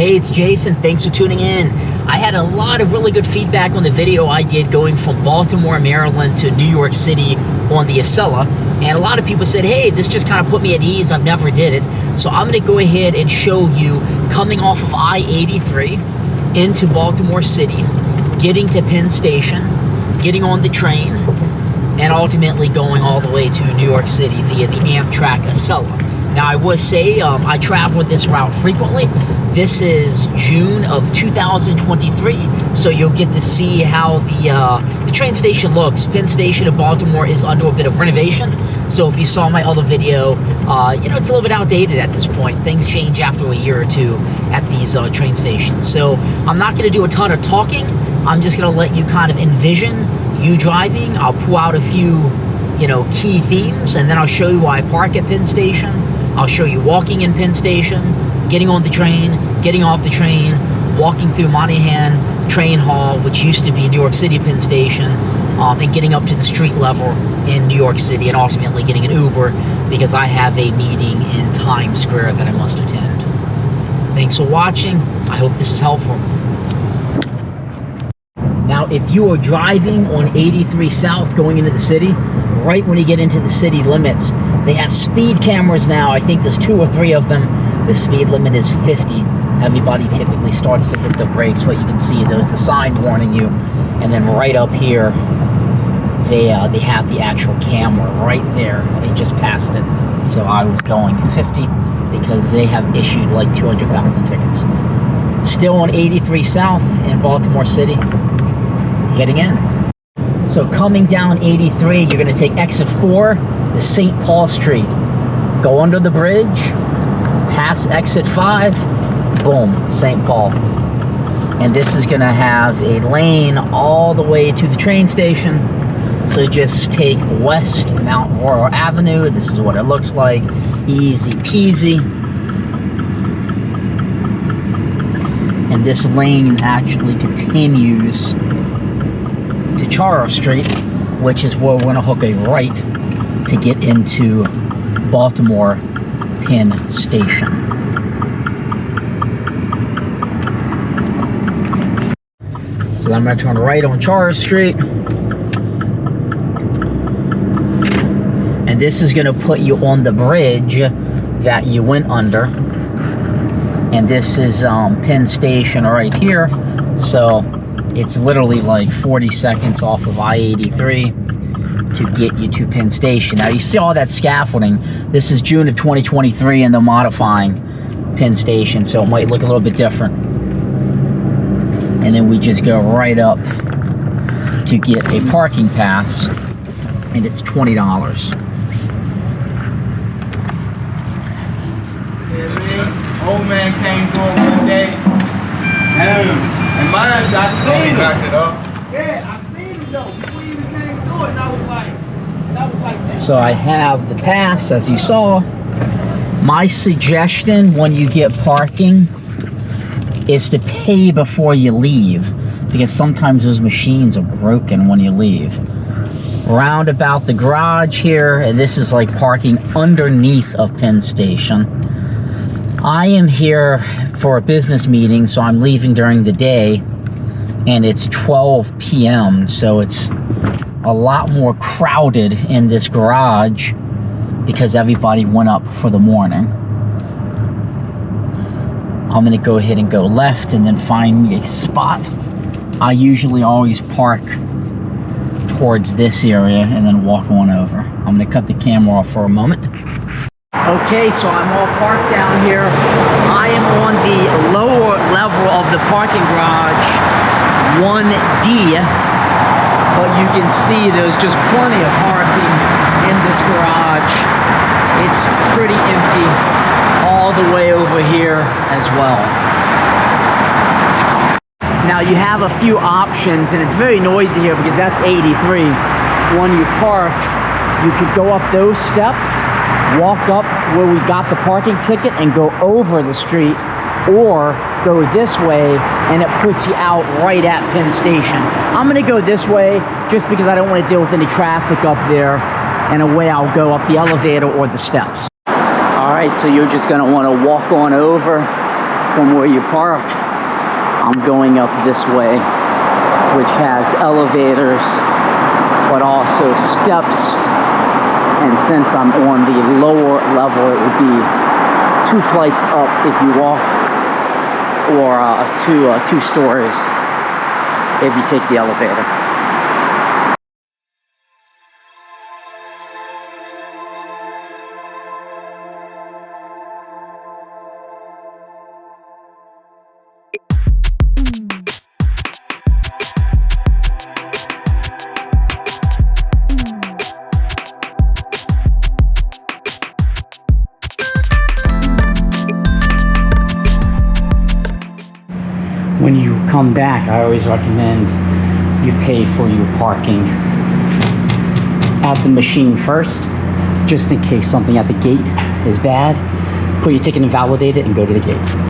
Hey, it's Jason. Thanks for tuning in. I had a lot of really good feedback on the video I did going from Baltimore, Maryland to New York City on the Acela. And a lot of people said, hey, this just kind of put me at ease. I've never did it. So I'm going to go ahead and show you coming off of I-83 into Baltimore City, getting to Penn Station, getting on the train, and ultimately going all the way to New York City via the Amtrak Acela. Now, I will say I traveled this route frequently. This is June of 2023, so you'll get to see how the train station looks. Penn Station in Baltimore is under a bit of renovation, so if you saw my other video, you know, it's a little bit outdated at this point. Things change after a year or two at these train stations. So I'm not going to do a ton of talking. I'm just going to let you kind of envision you driving. I'll pull out a few, you know, key themes, and then I'll show you why I park at Penn Station. I'll show you walking in Penn Station, getting on the train, getting off the train, walking through Monahan Train Hall, which used to be New York City Penn Station, and getting up to the street level in New York City, and ultimately getting an Uber because I have a meeting in Times Square that I must attend. Thanks for watching. I hope this is helpful. Now, if you are driving on 83 South going into the city, right when you get into the city limits, they have speed cameras now. I think there's 2 or 3 of them. The speed limit is 50. Everybody typically starts to hit the brakes, but you can see there's the sign warning you. And then right up here, they have the actual camera right there. They just passed it. So I was going 50 because they have issued like 200,000 tickets. Still on 83 South in Baltimore City, heading in. So coming down 83, you're going to take exit 4, the St. Paul Street. Go under the bridge, pass exit 5, boom, St. Paul. And this is going to have a lane all the way to the train station. So just take west Mount Royal Avenue. This is what it looks like. Easy peasy. And this lane actually continues to Charles Street, which is where we're going to hook a right to get into Baltimore Penn Station. So I'm going to turn right on Charles Street, and this is going to put you on the bridge that you went under, and this is Penn Station right here. So it's literally like 40 seconds off of I-83 to get you to Penn Station. Now you see all that scaffolding. This is June of 2023 and they're modifying Penn Station, so it might look a little bit different. And then we just go right up to get a parking pass, and it's $20. Yeah, man. Old man came through one day. And mine, I seen him. Yeah, I seen him though. Before he even came through it, and I was like this. So I have the pass, as you saw. My suggestion when you get parking is to pay before you leave, because sometimes those machines are broken when you leave. Round about the garage here, and this is like parking underneath of Penn Station. I am here for a business meeting, so I'm leaving during the day, and it's 12 p.m., so it's a lot more crowded in this garage because everybody went up for the morning. I'm gonna go ahead and go left and then find me a spot. I usually always park towards this area and then walk on over. I'm gonna cut the camera off for a moment. Okay, so I'm all parked down here. I am on the lower level of the parking garage, 1D, but you can see there's just plenty of parking in this garage. It's pretty empty all the way over here as well. Now you have a few options, and it's very noisy here because that's 83. When you park, you could go up those steps, walk up where we got the parking ticket and go over the street, or go this way and it puts you out right at Penn Station. I'm gonna go this way just because I don't want to deal with any traffic up there, and away I'll go up the elevator or the steps. All right, so you're just gonna want to walk on over from where you park, I'm going up this way, which has elevators, but also steps. And since I'm on the lower level, it would be 2 flights up if you walk, or 2 stories if you take the elevator. When you come back, I always recommend you pay for your parking at the machine first, just in case something at the gate is bad. Put your ticket and validate it and go to the gate.